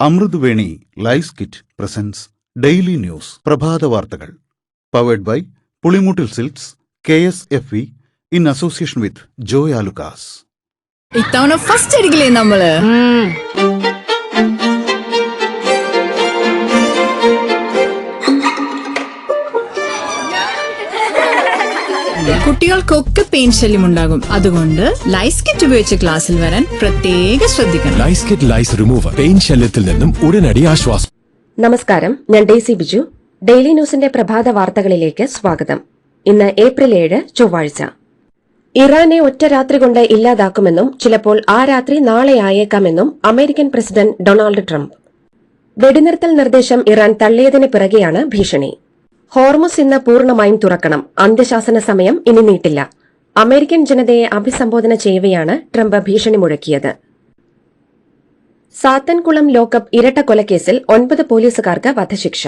Amruthaveni lice kit presents daily news പ്രഭാത വാർത്തകൾ powered by Pulimoottil silks KSFE in association with Joy Alukkas. ഇത്തവണ first അടിക്കില്ലേ നമ്മള്? കുട്ടികൾക്കൊക്കെ പെയിൻ ശല്യം ഉണ്ടാകും. അതുകൊണ്ട് ലൈസ് കിറ്റ് ഉപയോഗിച്ച് ക്ലാസ്സിൽ വരാൻ പ്രത്യേകം ശ്രദ്ധിക്കണം. ലൈസ് കിറ്റ് ലൈസ് റിമൂവർ പെയിൻ ശല്യത്തിൽ നിന്നും ഉടനടി ആശ്വാസം. നമസ്കാരം, ഞാൻ ഡേസി ബിജു. ഡെയിലി ന്യൂസിന്റെ പ്രഭാത വാർത്തകളിലേക്ക് സ്വാഗതം. ഇന്ന് ഏപ്രിൽ 7 ചൊവ്വാഴ്ച. ഇറാനെ ഒറ്റ രാത്രി കൊണ്ട് ഇല്ലാതാക്കുമെന്നും ചിലപ്പോൾ ആ രാത്രി നാളെ ആയേക്കാമെന്നും അമേരിക്കൻ പ്രസിഡന്റ് ഡൊണാൾഡ് ട്രംപ്. വെടിനിർത്തൽ നിർദ്ദേശം ഇറാൻ തള്ളിയതിന് പിറകെയാണ് ഭീഷണി. ഹോർമുസ് ഇന്ന് പൂർണ്ണമായും തുറക്കണം, അന്ത്യശാസന സമയം ഇനി നീട്ടില്ല. അമേരിക്കൻ ജനതയെ അഭിസംബോധന ചെയ്യവെയാണ് ട്രംപ് ഭീഷണി മുഴക്കിയത്. സാത്തൻകുളം ലോക്കപ്പ് ഇരട്ടക്കൊലക്കേസിൽ 9 പോലീസുകാർക്ക് വധശിക്ഷ.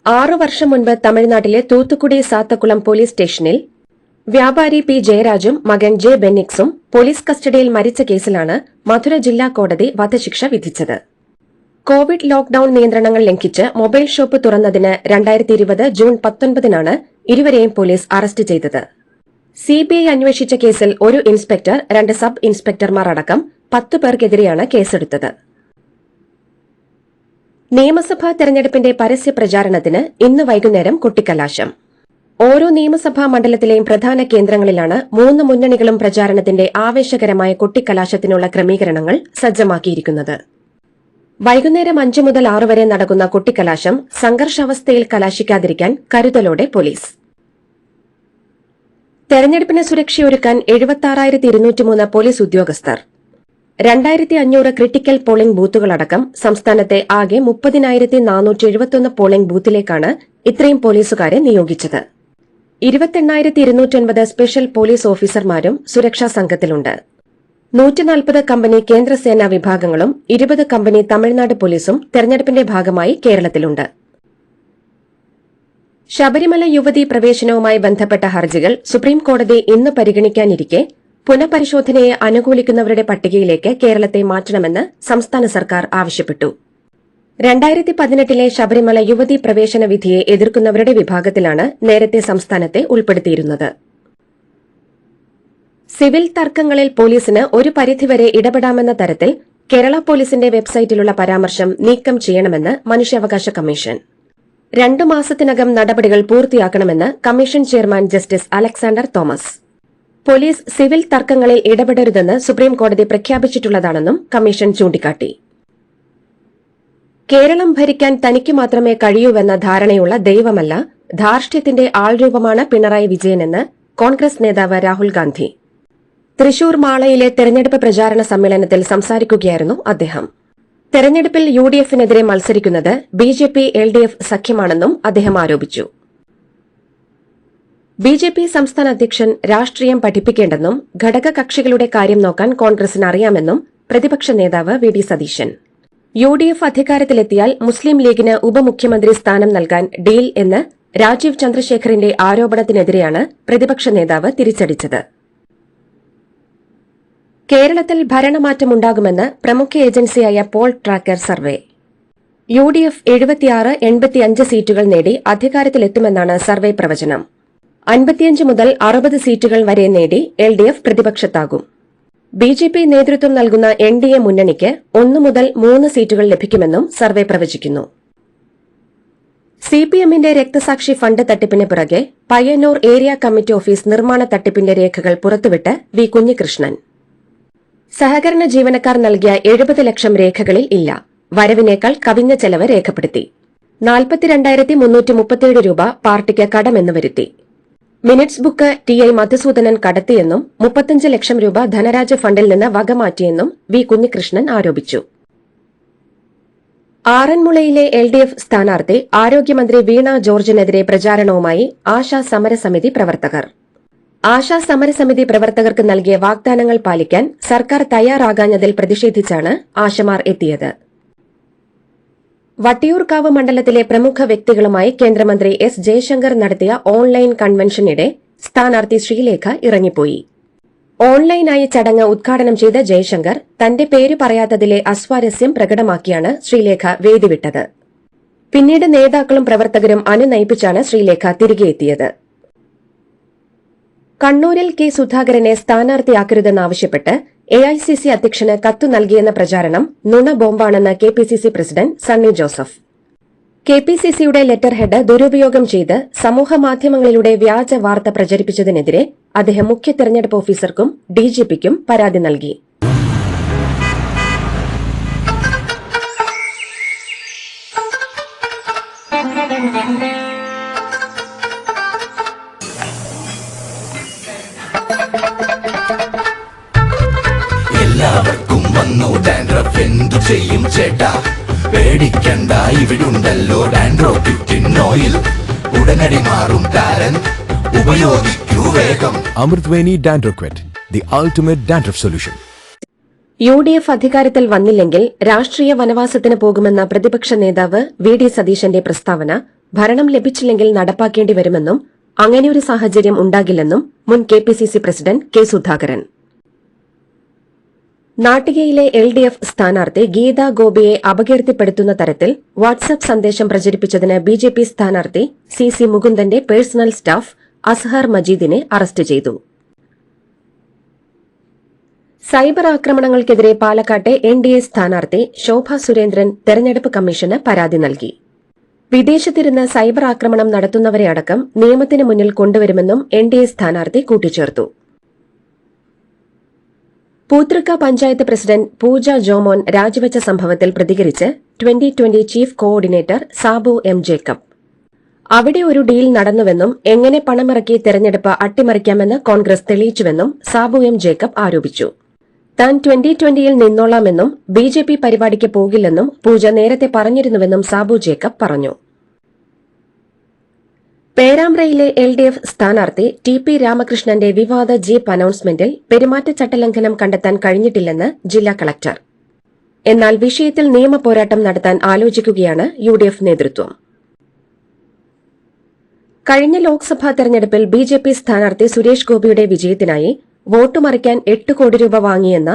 6 വർഷം മുൻപ് തമിഴ്നാട്ടിലെ തൂത്തുക്കുടി സാത്തക്കുളം പോലീസ് സ്റ്റേഷനിൽ വ്യാപാരി പി ജയരാജും മകൻ ജെ ബെന്നിക്സും പോലീസ് കസ്റ്റഡിയിൽ മരിച്ച കേസിലാണ് മധുര ജില്ലാ കോടതി വധശിക്ഷ വിധിച്ചത്. കോവിഡ് ലോക്ഡൌൺ നിയന്ത്രണങ്ങൾ ലംഘിച്ച് മൊബൈൽ ഷോപ്പ് തുറന്നതിന് 2020 ജൂൺ 19-നാണ് ഇരുവരെയും പോലീസ് അറസ്റ്റ് ചെയ്തത്. CBI അന്വേഷിച്ച കേസിൽ 1 ഇൻസ്പെക്ടർ, 2 സബ് ഇൻസ്പെക്ടർമാർ അടക്കം 10 പേർക്കെതിരെയാണ് കേസെടുത്തത്. നിയമസഭാ തെരഞ്ഞെടുപ്പിന്റെ പരസ്യ പ്രചാരണത്തിന് ഇന്ന് വൈകുന്നേരം കൊട്ടിക്കലാശം. ഓരോ നിയമസഭാ മണ്ഡലത്തിലെയും പ്രധാന കേന്ദ്രങ്ങളിലാണ് 3 മുന്നണികളും പ്രചാരണത്തിന്റെ ആവേശകരമായ കൊട്ടിക്കലാശത്തിനുള്ള ക്രമീകരണങ്ങൾ സജ്ജമാക്കിയിരിക്കുന്നത്. വൈകുന്നേരം 5 മുതൽ 6 വരെ നടക്കുന്ന കൊട്ടിക്കലാശം സംഘർഷാവസ്ഥയിൽ കലാശിക്കാതിരിക്കാൻ കരുതലോടെ പോലീസ്. തെരഞ്ഞെടുപ്പിന് സുരക്ഷയൊരുക്കാൻ 76,203 പോലീസ് ഉദ്യോഗസ്ഥർ. 2,500 ക്രിട്ടിക്കൽ പോളിംഗ് ബൂത്തുകളടക്കം സംസ്ഥാനത്തെ ആകെ 30,471 പോളിംഗ് ബൂത്തിലേക്കാണ് ഇത്രയും പോലീസുകാരെ നിയോഗിച്ചത്. 28,209 സ്പെഷ്യൽ പോലീസ് ഓഫീസർമാരും സുരക്ഷാ സംഘത്തിലുണ്ട്. 140 കമ്പനി കേന്ദ്രസേനാ വിഭാഗങ്ങളും 20 കമ്പനി തമിഴ്നാട് പോലീസും തെരഞ്ഞെടുപ്പിന്റെ ഭാഗമായി കേരളത്തിലുണ്ട്. ശബരിമല യുവതീ പ്രവേശനവുമായി ബന്ധപ്പെട്ട ഹർജികൾ സുപ്രീംകോടതി ഇന്ന് പരിഗണിക്കാനിരിക്കെ പുനഃപരിശോധനയെ അനുകൂലിക്കുന്നവരുടെ പട്ടികയിലേക്ക് കേരളത്തെ മാറ്റണമെന്ന് സംസ്ഥാന സർക്കാർ ആവശ്യപ്പെട്ടു. 2018-ലെ ശബരിമല യുവതീ പ്രവേശന വിധിയെ എതിർക്കുന്നവരുടെ വിഭാഗത്തിലാണ് നേരത്തെ സംസ്ഥാനത്തെ ഉൾപ്പെടുത്തിയിരുന്നത്. സിവിൽ തർക്കങ്ങളിൽ പോലീസിന് ഒരു പരിധിവരെ ഇടപെടാമെന്ന തരത്തിൽ കേരള പോലീസിന്റെ വെബ്സൈറ്റിലുള്ള പരാമർശം നീക്കം ചെയ്യണമെന്ന് മനുഷ്യാവകാശ കമ്മീഷൻ. 2 മാസത്തിനകം നടപടികൾ പൂർത്തിയാക്കണമെന്ന് commission chairman justice Alexander Thomas. Police civil തർക്കങ്ങളിൽ ഇടപെടരുതെന്ന് സുപ്രീംകോടതി പ്രഖ്യാപിച്ചിട്ടുള്ളതാണെന്നും കമ്മീഷൻ ചൂണ്ടിക്കാട്ടി. കേരളം ഭരിക്കാൻ തനിക്ക് മാത്രമേ കഴിയൂവെന്ന ധാരണയുള്ള ദൈവമല്ല, ധാർഷ്ട്യത്തിന്റെ ആൾരൂപമാണ് പിണറായി വിജയനെന്ന് കോൺഗ്രസ് നേതാവ് രാഹുൽ ഗാന്ധി. തൃശൂർ മാളയിലെ തെരഞ്ഞെടുപ്പ് പ്രചാരണ സമ്മേളനത്തിൽ സംസാരിക്കുകയായിരുന്നു അദ്ദേഹം. തെരഞ്ഞെടുപ്പിൽ UDF-നെതിരെ മത്സരിക്കുന്നത് BJP LDF സഖ്യമാണെന്നും അദ്ദേഹം ആരോപിച്ചു. BJP സംസ്ഥാന അധ്യക്ഷൻ രാഷ്ട്രീയം പഠിപ്പിക്കേണ്ടെന്നും ഘടകകക്ഷികളുടെ കാര്യം നോക്കാൻ കോൺഗ്രസിന് അറിയാമെന്നും പ്രതിപക്ഷ നേതാവ് VD സതീശൻ. UDF അധികാരത്തിലെത്തിയാൽ മുസ്ലിം ലീഗിന് ഉപമുഖ്യമന്ത്രി സ്ഥാനം നൽകാൻ ഡീൽ എന്ന് രാജീവ് ചന്ദ്രശേഖറിന്റെ ആരോപണത്തിനെതിരെയാണ് പ്രതിപക്ഷ നേതാവ് തിരിച്ചടിച്ചത്. കേരളത്തിൽ ഭരണമാറ്റമുണ്ടാകുമെന്ന് പ്രമുഖ ഏജൻസിയായ പോൾ ട്രാക്കർ സർവേ. UDF 76-85 സീറ്റുകൾ നേടി അധികാരത്തിലെത്തുമെന്നാണ് സർവേ പ്രവചനം. 55 മുതൽ 60 സീറ്റുകൾ വരെ നേടി LDF പ്രതിപക്ഷത്താകും. BJP നേതൃത്വം നൽകുന്ന NDA മുന്നണിക്ക് 1 മുതൽ 3 സീറ്റുകൾ ലഭിക്കുമെന്നും സർവേ പ്രവചിക്കുന്നു. CPM-ന്റെ രക്തസാക്ഷി ഫണ്ട് തട്ടിപ്പിന് പിറകെ പയ്യന്നൂർ ഏരിയ കമ്മിറ്റി ഓഫീസ് നിർമ്മാണ തട്ടിപ്പിന്റെ രേഖകൾ പുറത്തുവിട്ട് V കുഞ്ഞികൃഷ്ണൻ. സഹകരണ ജീവനക്കാർ നൽകിയ 70 ലക്ഷം രേഖകളിൽ ഇല്ല, വരവിനേക്കാൾ കവിഞ്ഞ ചെലവ് രേഖപ്പെടുത്തി. 42,337 രൂപ പാർട്ടിക്ക് കടമെന്ന് വരുത്തി. മിനിറ്റ്സ് ബുക്ക് TI മധുസൂദനൻ കടത്തിയെന്നും 35 ലക്ഷം രൂപ ധനരാജ് ഫണ്ടിൽ നിന്ന് വകമാറ്റിയെന്നും V കുഞ്ഞികൃഷ്ണൻ ആരോപിച്ചു. ആറന്മുളയിലെ LDF സ്ഥാനാർത്ഥി ആരോഗ്യമന്ത്രി വീണ ജോർജിനെതിരെ പ്രചാരണവുമായി ആശാ സമരസമിതി പ്രവർത്തകർ. ആശാ സമരസമിതി പ്രവർത്തകർക്ക് നൽകിയ വാഗ്ദാനങ്ങൾ പാലിക്കാൻ സർക്കാർ തയ്യാറാകാഞ്ഞതിൽ പ്രതിഷേധിച്ചാണ് ആശമാർ എത്തിയത്. വട്ടിയൂർക്കാവ് മണ്ഡലത്തിലെ പ്രമുഖ വ്യക്തികളുമായി കേന്ദ്രമന്ത്രി S ജയശങ്കർ നടത്തിയ ഓൺലൈൻ കൺവെൻഷനിടെ സ്ഥാനാർത്ഥി ശ്രീലേഖ ഇറങ്ങിപ്പോയി. ഓൺലൈനായി ചടങ്ങ് ഉദ്ഘാടനം ചെയ്ത ജയശങ്കർ തന്റെ പേര് പറയാത്തതിലെ അസ്വാരസ്യം പ്രകടമാക്കിയാണ് ശ്രീലേഖ വേദി വിട്ടത്. പിന്നീട് നേതാക്കളും പ്രവർത്തകരും അനുനയിപ്പിച്ചാണ് ശ്രീലേഖ തിരികെ എത്തിയത്. കണ്ണൂരിൽ കെ സുധാകരനെ സ്ഥാനാർത്ഥിയാക്കരുതെന്നാവശ്യപ്പെട്ട് എഐസിസി അധ്യക്ഷന് കത്തു നൽകിയെന്ന പ്രചാരണം നുണ ബോംബാണെന്ന് കെപിസിസി പ്രസിഡന്റ് സണ്ണി ജോസഫ്. കെപിസിസിയുടെ ലെറ്റർ ഹെഡ് ദുരുപയോഗം ചെയ്ത് സമൂഹമാധ്യമങ്ങളിലൂടെ വ്യാജ വാർത്ത പ്രചരിപ്പിച്ചതിനെതിരെ അദ്ദേഹം മുഖ്യ തെരഞ്ഞെടുപ്പ് ഓഫീസർക്കും ഡിജിപിക്കും പരാതി നൽകി. എല്ലാവർക്കും വന്നു ഡാൻഡ്രഫ്, എന്തു ചെയ്യും ചേട്ടാ? പേടിക്കണ്ട, ഇവിടുണ്ടല്ലോ ഡാൻഡ്രോഫിറ്റിൻ ഓയിൽ. ഉടനടി മാറും താരൻ, ഉപയോഗിക്കൂ വേഗം. Amritveni Dandroquet, the ultimate dandruff solution. UDF അധികാരത്തിൽ വന്നില്ലെങ്കിൽ രാഷ്ട്രീയ വനവാസത്തിന് പോകുമെന്ന പ്രതിപക്ഷ നേതാവ് വി ഡി സതീശന്റെ പ്രസ്താവന ഭരണം ലഭിച്ചില്ലെങ്കിൽ നടപ്പാക്കേണ്ടി വരുമെന്നും അങ്ങനെയൊരു സാഹചര്യം ഉണ്ടാകില്ലെന്നും മുൻ കെപിസിസി പ്രസിഡന്റ് കെ സുധാകരൻ. നാട്ടികയിലെ എൽഡിഎഫ് സ്ഥാനാർത്ഥി ഗീതാ ഗോപിയെ അപകീർത്തിപ്പെടുത്തുന്ന തരത്തിൽ വാട്സ്ആപ്പ് സന്ദേശം പ്രചരിപ്പിച്ചതിന് ബിജെപി സ്ഥാനാർത്ഥി സി മുകുന്ദന്റെ പേഴ്സണൽ സ്റ്റാഫ് അസ്ഹർ മജീദിനെ അറസ്റ്റ് ചെയ്തു. സൈബർ ആക്രമണങ്ങൾക്കെതിരെ പാലക്കാട്ടെ എൻഡിഎ സ്ഥാനാർത്ഥി ശോഭ സുരേന്ദ്രൻ തെരഞ്ഞെടുപ്പ് കമ്മീഷന് പരാതി നൽകി. വിദേശത്തിരുന്ന് സൈബർ ആക്രമണം നടത്തുന്നവരെ അടക്കം നിയമത്തിന് മുന്നിൽ കൊണ്ടുവരുമെന്നും എൻഡിഎ സ്ഥാനാർത്ഥി കൂട്ടിച്ചേർത്തു. പൂതൃക്ക പഞ്ചായത്ത് പ്രസിഡന്റ് പൂജ ജോമോൻ രാജിവെച്ച സംഭവത്തിൽ പ്രതികരിച്ച് 2020 chief coordinator Sabu M Jacob. അവിടെ ഒരു ഡീൽ നടന്നുവെന്നും എങ്ങനെ പണമിറക്കി തെരഞ്ഞെടുപ്പ് അട്ടിമറിക്കാമെന്ന് കോൺഗ്രസ് തെളിയിച്ചുവെന്നും സാബു എം ജേക്കബ് ആരോപിച്ചു. താൻ 2020ൽ നിന്നോളാമെന്നും ബിജെപി പരിപാടിക്ക് പോകില്ലെന്നും പൂജ നേരത്തെ പറഞ്ഞിരുന്നുവെന്നും സാബു ജേക്കബ് പറഞ്ഞു. പേരാമ്പ്രയിലെ എൽഡിഎഫ് സ്ഥാനാർത്ഥി ടി പി രാമകൃഷ്ണന്റെ വിവാദ ജീപ്പ് അനൌൺസ്മെന്റിൽ പെരുമാറ്റച്ചട്ടലംഘനം കണ്ടെത്താൻ കഴിഞ്ഞിട്ടില്ലെന്ന് ജില്ലാ കളക്ടർ. എന്നാൽ വിഷയത്തിൽ നിയമപോരാട്ടം നടത്താൻ ആലോചിക്കുകയാണ് യുഡിഎഫ് നേതൃത്വം. കഴിഞ്ഞ ലോക്സഭാ തെരഞ്ഞെടുപ്പിൽ ബിജെപി സ്ഥാനാർത്ഥി സുരേഷ് ഗോപിയുടെ വിജയത്തിനായി വോട്ട് മറിക്കാൻ 8 കോടി രൂപ വാങ്ങിയെന്ന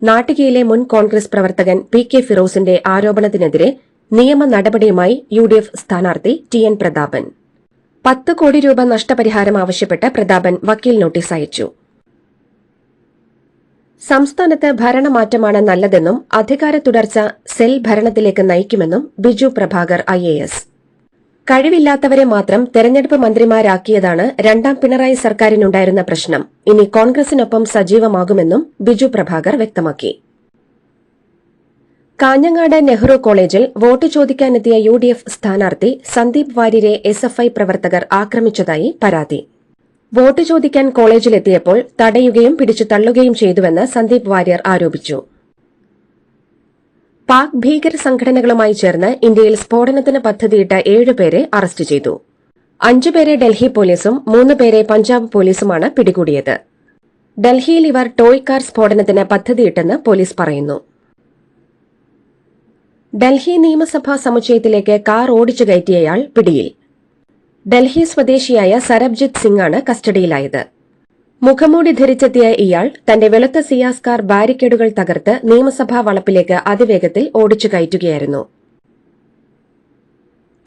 നാട്ടികയിലെ മുൻ കോൺഗ്രസ് പ്രവർത്തകൻ പി കെ ഫിറോസിന്റെ ആരോപണത്തിനെതിരെ നിയമ നടപടിയുമായി യുഡിഎഫ് സ്ഥാനാർത്ഥി ടി എൻ പ്രതാപൻ. 10 കോടി രൂപ നഷ്ടപരിഹാരം ആവശ്യപ്പെട്ട് പ്രതാപൻ വക്കീൽ നോട്ടീസ് അയച്ചു. സംസ്ഥാനത്ത് ഭരണമാറ്റമാണ് നല്ലതെന്നും അധികാര തുടർച്ച സെൽ ഭരണത്തിലേക്ക് നയിക്കുമെന്നും ബിജു പ്രഭാകർ IAS. കഴിവില്ലാത്തവരെ മാത്രം തെരഞ്ഞെടുപ്പ് മന്ത്രിമാരാക്കിയതാണ് രണ്ടാം പിണറായി സർക്കാരിനുണ്ടായിരുന്ന പ്രശ്നം. ഇനി കോൺഗ്രസിനൊപ്പം സജീവമാകുമെന്നും ബിജു പ്രഭാകർ വ്യക്തമാക്കി. കാഞ്ഞങ്ങാട് നെഹ്റു കോളേജിൽ വോട്ട് ചോദിക്കാനെത്തിയ യുഡിഎഫ് സ്ഥാനാർത്ഥി സന്ദീപ് വാര്യരെ എസ്എഫ്ഐ പ്രവർത്തകർ ആക്രമിച്ചതായി പരാതി. വോട്ട് ചോദിക്കാൻ കോളേജിലെത്തിയപ്പോൾ തടയുകയും പിടിച്ചു തള്ളുകയും ചെയ്തുവെന്ന് സന്ദീപ് വാര്യർ ആരോപിച്ചു. പാക് ഭീകര സംഘടനകളുമായി ചേർന്ന് ഇന്ത്യയിൽ സ്ഫോടനത്തിന് പദ്ധതിയിട്ട 7 പേരെ അറസ്റ്റ് ചെയ്തു. 5 പേരെ ഡൽഹി പോലീസും 3 പേരെ പഞ്ചാബ് പോലീസുമാണ് പിടികൂടിയത്. ഡൽഹിയിൽ ഇവർ ടോയ് കാർ സ്ഫോടനത്തിന് പദ്ധതിയിട്ടെന്ന് പോലീസ് പറയുന്നു. ഡൽഹി നിയമസഭാ സമുച്ചയത്തിലേക്ക് കാർ ഓടിച്ചു കയറ്റിയയാൾ പിടിയിൽ. ഡൽഹി സ്വദേശിയായ സരബ്ജിത്ത് സിംഗാണ് കസ്റ്റഡിയിലായത്. മുഖംമൂടി ധരിച്ചെത്തിയ ഇയാൾ തന്റെ വെളുത്ത സിയാസ് കാർ ബാരിക്കേഡുകൾ തകർത്ത് നിയമസഭാ വളപ്പിലേക്ക് അതിവേഗത്തിൽ ഓടിച്ചു കയറ്റുകയായിരുന്നു.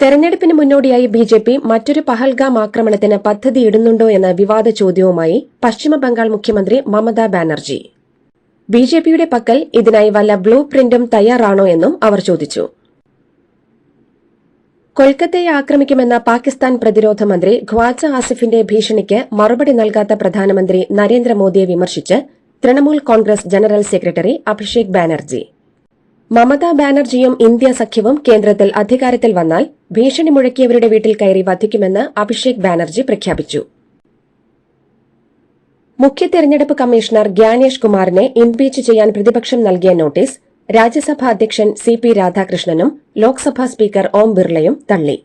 തെരഞ്ഞെടുപ്പിന് മുന്നോടിയായി ബിജെപി മറ്റൊരു പഹൽഗാം ആക്രമണത്തിന് പദ്ധതിയിടുന്നുണ്ടോ എന്ന വിവാദ ചോദ്യവുമായി പശ്ചിമബംഗാൾ മുഖ്യമന്ത്രി മമതാ ബാനർജി. ബിജെപിയുടെ പക്കൽ ഇതിനായി വല്ല ബ്ലൂ പ്രിന്റും തയ്യാറാണോ എന്നും അവർ ചോദിച്ചു. കൊൽക്കത്തയെ ആക്രമിക്കുമെന്ന പാകിസ്ഥാൻ പ്രതിരോധ മന്ത്രി ഖ്വാജ ആസിഫിന്റെ ഭീഷണിക്ക് മറുപടി നൽകാത്ത പ്രധാനമന്ത്രി നരേന്ദ്രമോദിയെ വിമർശിച്ച് തൃണമൂൽ കോൺഗ്രസ് ജനറൽ സെക്രട്ടറി അഭിഷേക് ബാനർജി. മമതാ ബാനർജിയും ഇന്ത്യ സഖ്യവും കേന്ദ്രത്തിൽ അധികാരത്തിൽ വന്നാൽ ഭീഷണി മുഴക്കിയവരുടെ വീട്ടിൽ കയറി വധിക്കുമെന്ന് അഭിഷേക് ബാനർജി പ്രഖ്യാപിച്ചു. മുഖ്യ തെരഞ്ഞെടുപ്പ് കമ്മീഷണർ ഗ്യാനേഷ് കുമാറിനെ ഇംപീച്ച് ചെയ്യാൻ പ്രതിപക്ഷം നൽകിയ നോട്ടീസ് രാജ്യസഭാ അധ്യക്ഷൻ CP രാധാകൃഷ്ണനും ലോക്സഭാ സ്പീക്കർ ഓം ബിർളയും തള്ളി.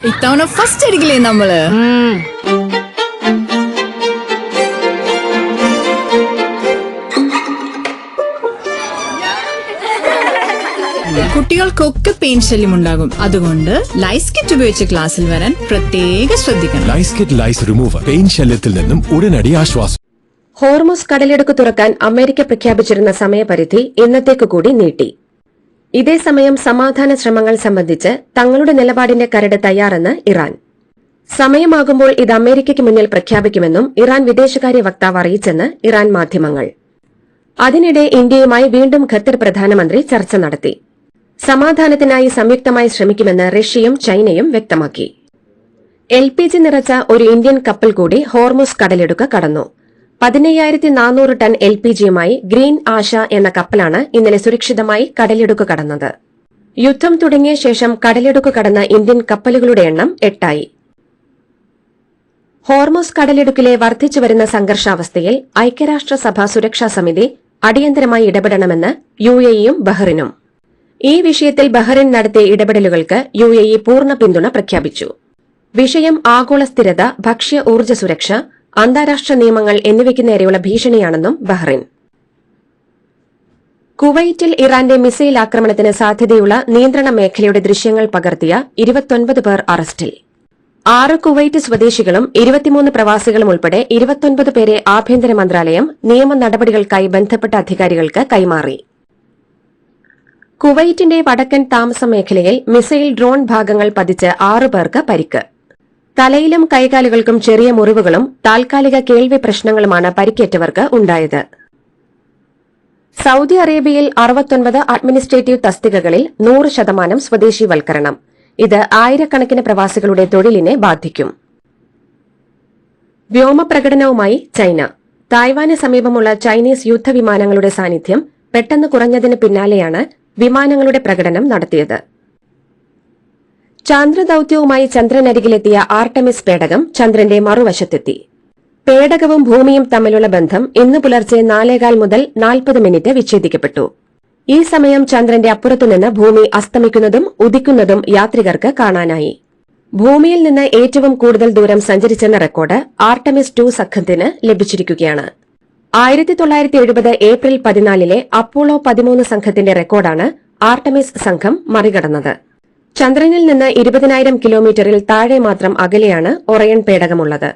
ഇത്തവണ ഫസ്റ്റ് അടിക്കില്ലേ നമ്മള്? കുട്ടികൾക്കൊക്കെ പെയിൻ ശല്യമുണ്ടാകും. അതുകൊണ്ട് ലൈസ് കിറ്റ് ഉപയോഗിച്ച് ക്ലാസ്സിൽ വരാൻ പ്രത്യേകം ശ്രദ്ധിക്കണം. ലൈസ് കിറ്റ് ലൈസ് റിമൂവർ, പെയിൻ ശല്യത്തിൽ നിന്നും ഉടനടി ആശ്വാസം. ഹോർമുസ് കടലിടുക്ക് തുറക്കാൻ അമേരിക്ക പ്രഖ്യാപിച്ചിരുന്ന സമയപരിധി ഇന്നത്തേക്ക് കൂടി നീട്ടി. ഇതേസമയം സമാധാന ശ്രമങ്ങൾ സംബന്ധിച്ച് തങ്ങളുടെ നിലപാടിന്റെ കരട് തയ്യാറെന്ന് ഇറാൻ. സമയമാകുമ്പോൾ ഇത് അമേരിക്കയ്ക്ക് മുന്നിൽ പ്രഖ്യാപിക്കുമെന്നും ഇറാൻ വിദേശകാര്യ വക്താവ് അറിയിച്ചെന്ന് ഇറാൻ മാധ്യമങ്ങൾ. അതിനിടെ ഇന്ത്യയുമായി വീണ്ടും ഖത്തർ പ്രധാനമന്ത്രി ചർച്ച നടത്തി. സമാധാനത്തിനായി സംയുക്തമായി ശ്രമിക്കുമെന്ന് റഷ്യയും ചൈനയും വ്യക്തമാക്കി. LPG നിറച്ച ഒരു ഇന്ത്യൻ കപ്പൽ കൂടി ഹോർമുസ് കടലിടുക്ക് കടന്നു. 15,400 ടൺ LPGയുമായി ഗ്രീൻ ആശ എന്ന കപ്പലാണ് ഇന്നലെ സുരക്ഷിതമായി കടലിടുക്ക് കടന്നത്. യുദ്ധം തുടങ്ങിയ ശേഷം കടലിടുക്ക് കടന്ന ഇന്ത്യൻ കപ്പലുകളുടെ എണ്ണം 8ആയി. ഹോർമുസ് കടലിടുക്കിലെ വർദ്ധിച്ചുവരുന്ന സംഘർഷാവസ്ഥയിൽ ഐക്യരാഷ്ട്രസഭ സുരക്ഷാ സമിതി അടിയന്തരമായി ഇടപെടണമെന്ന് UAEയും ബഹ്റിനും. ഈ വിഷയത്തിൽ ബഹ്റിൻ നടത്തിയ ഇടപെടലുകൾക്ക് UAE പൂർണ്ണ പിന്തുണ പ്രഖ്യാപിച്ചു. വിഷയം ആഗോള സ്ഥിരത, ഭക്ഷ്യ ഊർജ്ജ സുരക്ഷ, അന്താരാഷ്ട്ര നിയമങ്ങൾ എന്നിവയ്ക്ക് നേരെയുള്ള ഭീഷണിയാണെന്നും ബഹ്റിൻ. കുവൈറ്റിൽ ഇറാന്റെ മിസൈൽ ആക്രമണത്തിന് സാധ്യതയുള്ള നിയന്ത്രണ മേഖലയുടെ ദൃശ്യങ്ങൾ പകർത്തിയ 29 പേർ അറസ്റ്റിൽ. 6 കുവൈറ്റ് സ്വദേശികളും 23 പ്രവാസികളും ഉൾപ്പെടെ 29 പേരെ ആഭ്യന്തര മന്ത്രാലയം നിയമ നടപടികൾക്കായി ബന്ധപ്പെട്ട അധികാരികൾക്ക് കൈമാറി. കുവൈറ്റിന്റെ വടക്കൻ താമസ മേഖലയിൽ മിസൈൽ ഡ്രോൺ ഭാഗങ്ങൾ പതിച്ച് 6 പേർക്ക് പരിക്ക്. തലയിലും കൈകാലുകൾക്കും ചെറിയ മുറിവുകളും താൽക്കാലിക കേൾവി പ്രശ്നങ്ങളുമാണ് പരിക്കേറ്റവർക്ക് ഉണ്ടായത്. സൌദി അറേബ്യയിൽ 69 അഡ്മിനിസ്ട്രേറ്റീവ് തസ്തികകളിൽ 100% സ്വദേശീവൽക്കരണം. ഇത് ആയിരക്കണക്കിന് പ്രവാസികളുടെ തൊഴിലിനെ ബാധിക്കും. വ്യോമപ്രകടനവുമായി ചൈന. തായ്വാന് സമീപമുള്ള ചൈനീസ് യുദ്ധവിമാനങ്ങളുടെ സാന്നിധ്യം പെട്ടെന്ന് കുറഞ്ഞതിന് പിന്നാലെയാണ് വിമാനങ്ങളുടെ പ്രകടനം നടത്തിയത്. ചാന്ദ്രദൌത്യവുമായി ചന്ദ്രനരികിലെത്തിയ ആർടെമിസ് പേടകം ചന്ദ്രന്റെ മറുവശത്തെത്തി. പേടകവും ഭൂമിയും തമ്മിലുള്ള ബന്ധം ഇന്ന് പുലർച്ചെ 4:15 മുതൽ 40 മിനിറ്റ് വിച്ഛേദിക്കപ്പെട്ടു. ഈ സമയം ചന്ദ്രന്റെ അപ്പുറത്തുനിന്ന് ഭൂമി അസ്തമിക്കുന്നതും ഉദിക്കുന്നതും യാത്രികർക്ക് കാണാനായി. ഭൂമിയിൽ നിന്ന് ഏറ്റവും കൂടുതൽ ദൂരം സഞ്ചരിച്ചെന്ന റെക്കോർഡ് ആർടെമിസ് 2 സംഘത്തിന് ലഭിച്ചിരിക്കുകയാണ്. 1970 ഏപ്രിൽ 14 അപ്പോളോ 13 സംഘത്തിന്റെ റെക്കോർഡാണ് ആർടെമിസ് സംഘം മറികടന്നത്. ചന്ദ്രനിൽ നിന്ന് 20,000 കിലോമീറ്ററിൽ താഴെ മാത്രം അകലെയാണ് ഒറയൺ പേടകമുള്ളത്.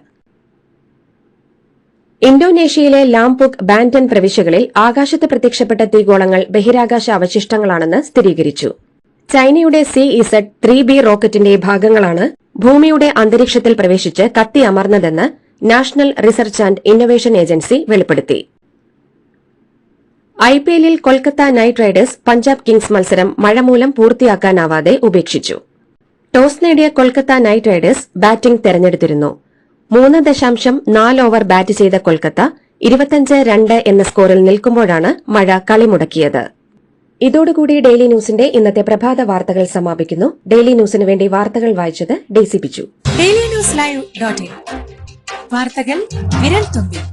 ഇന്തോനേഷ്യയിലെ ലാംപുക്, ബാന്റൻ പ്രവിശ്യകളിൽ ആകാശത്ത് പ്രത്യക്ഷപ്പെട്ട തീഗോളങ്ങൾ ബഹിരാകാശ അവശിഷ്ടങ്ങളാണെന്ന് സ്ഥിരീകരിച്ചു. ചൈനയുടെ CZ-3B റോക്കറ്റിന്റെ ഭാഗങ്ങളാണ് ഭൂമിയുടെ അന്തരീക്ഷത്തിൽ പ്രവേശിച്ച് കത്തിയമർന്നതെന്ന് national research and innovation agency വെളിപ്പെടുത്തി. IPLൽ Kolkata Knight Riders Punjab Kings മത്സരം മഴ മൂലം പൂർത്തിയാക്കാനാവാതെ ഉപേക്ഷിച്ചു. ടോസ് നേടിയ കൊൽക്കത്ത നൈറ്റ് റൈഡേഴ്സ് ബാറ്റിംഗ് തെരഞ്ഞെടുത്തിരുന്നു. 3.4 ഓവർ ബാറ്റ് ചെയ്ത കൊൽക്കത്ത 25-2 എന്ന സ്കോറിൽ നിൽക്കുമ്പോഴാണ് മഴ കളി മുടക്കിയത്. ഇതോടുകൂടി ഡെയിലി ന്യൂസിന്റെ ഇന്നത്തെ പ്രഭാത വാർത്തകൾ സമാപിക്കുന്നു. ഡെയിലി ന്യൂസിന് വേണ്ടി വാർത്തകൾ വായിച്ചത് ഡെയ്സി പിച്ചു. ഡെയിലി ന്യൂസ് ലൈവ്.in വാർത്തകൾ വിരൽ തുമ്പിൽ.